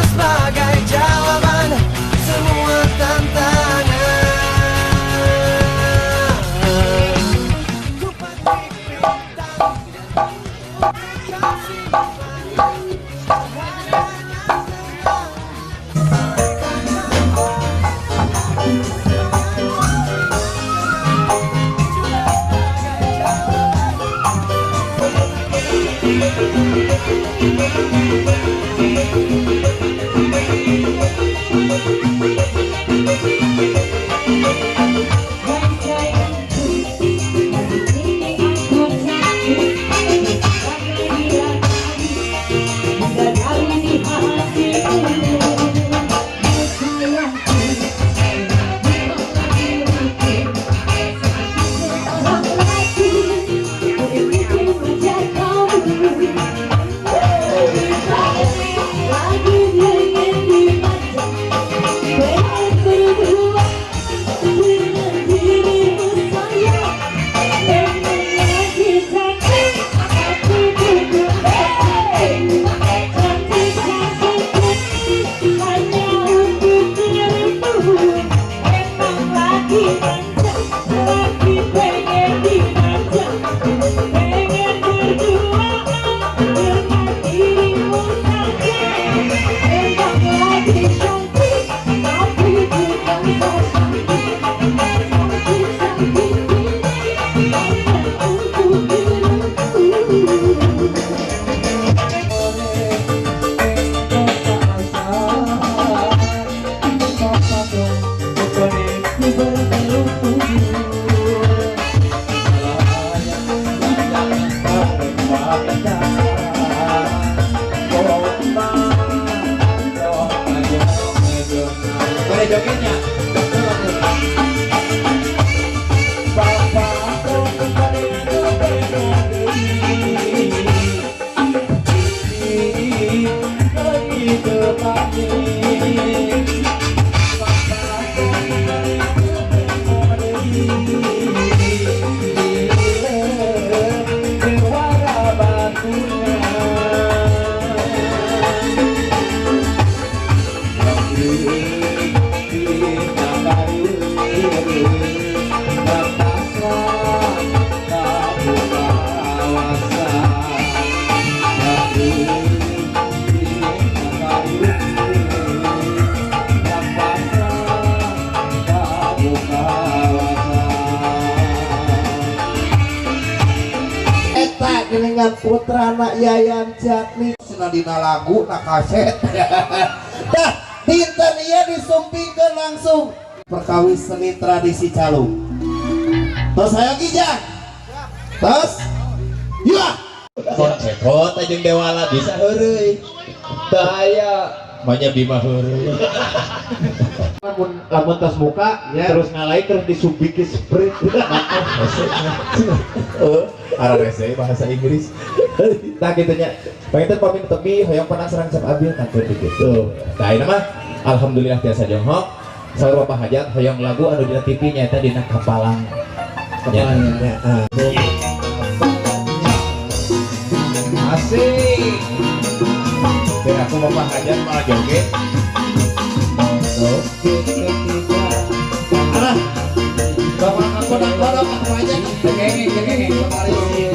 sebagai jawaban semua tantangan. Ku petik bintang kasih jogetnya. Dengan putra anak Yayan Jatni senadina lagu nak kaset. Dah dinten iya disumpingkan langsung perkawis seni tradisi Calung. Terus saya gijah. Terus ya kocekot aja dewala bisa heureuy. Daya banyak Bima heureuy. lamun tos muka ya Terus ngalai terus disubiki sprint. Arah rese bahasa Inggris. Nah gitunya. Pengen pamit tepi hoyong penasaran sab abil kan gitu. Nah ini mah alhamdulillah tiasa jonghok. Saur Bapak hajat hoyong lagu anu dina TV nyaeta dina kapalang. kepalanya. Asik. Dan aku Bapak hajat malah joget. Alah, bapak aku nak kodok apa aja? Cengeng. Aye.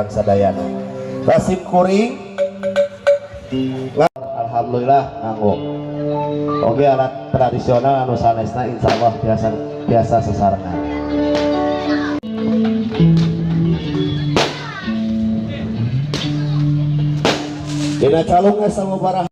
urang sadayana. Rasim kuring alhamdulillah nganggo. Oke alat tradisional anu sanesna insyaallah biasa sesarengan. Dina calung sama para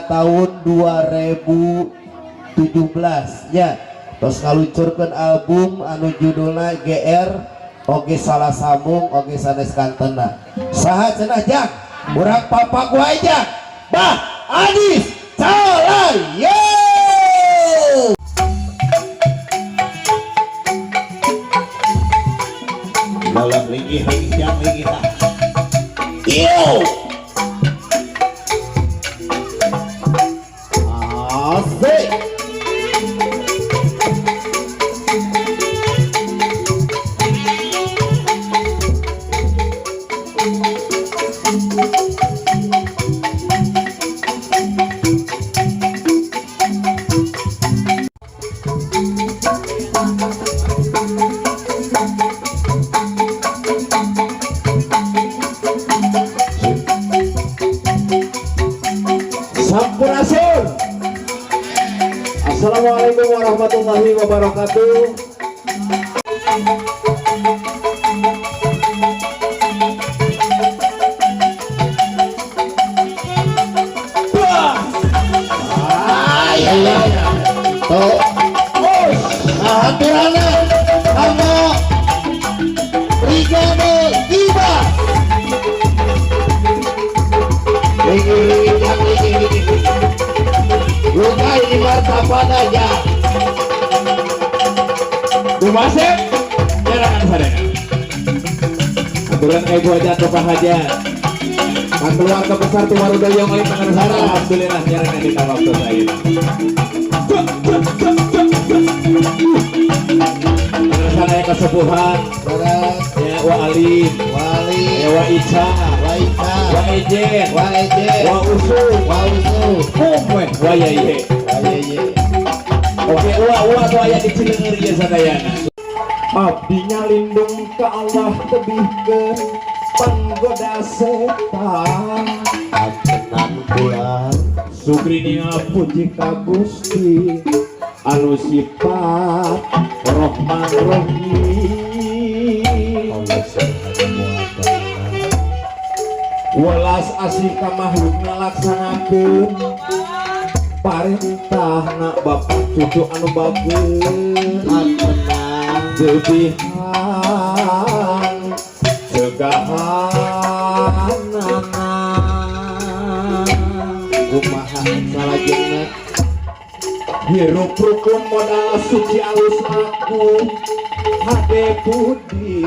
tahun 2017 ya terus ngaluncurkan album anu judulnya GR oge salah sambung oge sanes kantena saha cenah jak urang papa gua aja bah Adis Calayo malah lagi jam lagi yo asik Sampurasun. Assalamualaikum warahmatullahi wabarakatuh. Tuh, aturannya sama Brigade Iba. Luka ini martabat aja. Dumasep, jalankan sadana. Aturan ibu aja atau hajat. Kan keluarga besar tuh baru doyong oleh tangan sana. Alhamdulillah jalankan di waktu saya. Tangan sana yang kesepuhan. Ya wali, ya wa ica Waika, wa ejen Waeje, wa usu Wausu, kumwe wa yaihe. Wayeye. Oke, ulah tuh aya di Cileungeur ieu sadayana. Abdi nyalindung ka Allah tebihkeun panggoda setan. Akenan bulan, Sugri ngapuji ka Gusti anu sifat Rahman Rahim. Allah subhanahu wa ta'ala. Welas asih ka makhluk ngalaksanakeun parentahna bapak cucu anu bagus. Akenan, Jebihan cegahanana kumaha salajengna, hirup rukun modal suci alus aku hade budi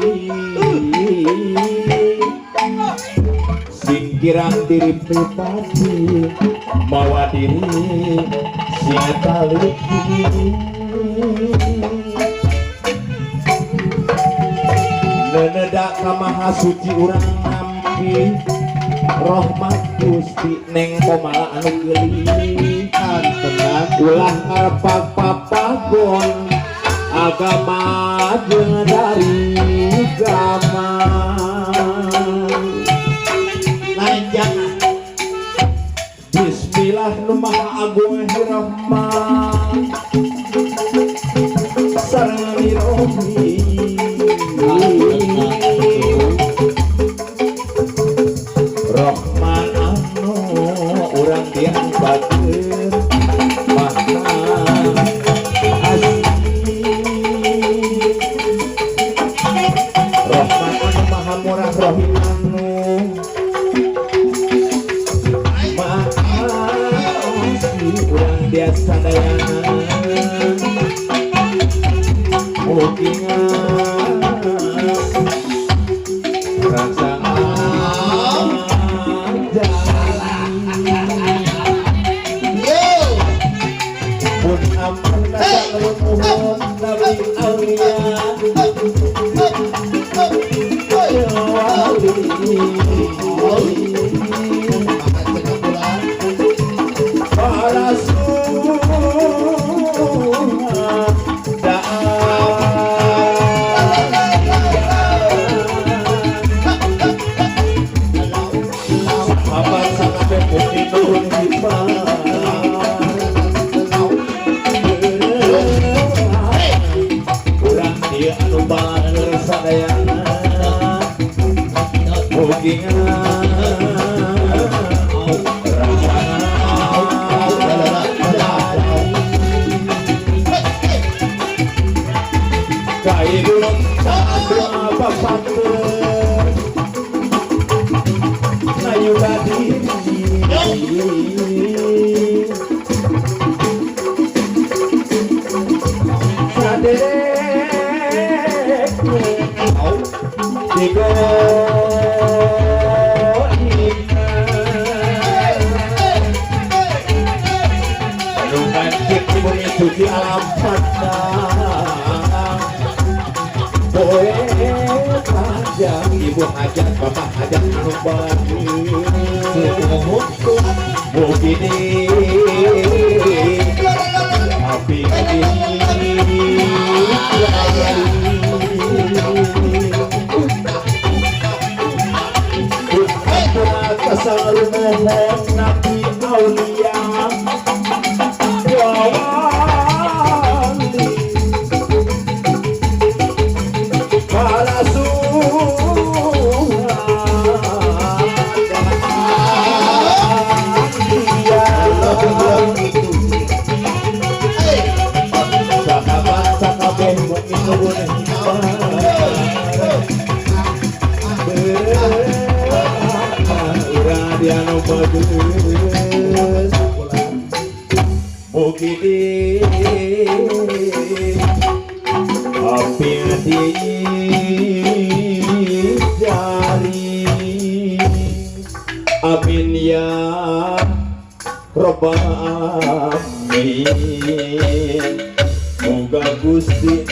singkiran diri pribadi mawa diri singatalik nenedak ka maha suci urang nampi rahmat Gusti neng pomala anu geulis. akenan, Ulah ngarepak papagon agama jeung dari agama. lain jangan. Bismillah nu maha agung rahman sareng rohmi. Rahman anu urang diangpatkeun maha asih. Rahman anu maha murah rahim anu maha asih urang dia sadayana mugi rasa Yo, pun ampun rasa nuhun nabi aulia ya wali akenan bulan, para sunnah sahabat sangat putih turun hikmah urang dia anu balan sadayana mugi kaidulun doa bapakeun nayuda diri sadek digo Nungan kiki bumi suci alam pandang boleh panjang ibu hajat bapak hajat anu bagi begini api kesal mohon nabi aulia wali para Bukiti api di jari amin ya Rabbal alamin. Moga Gusti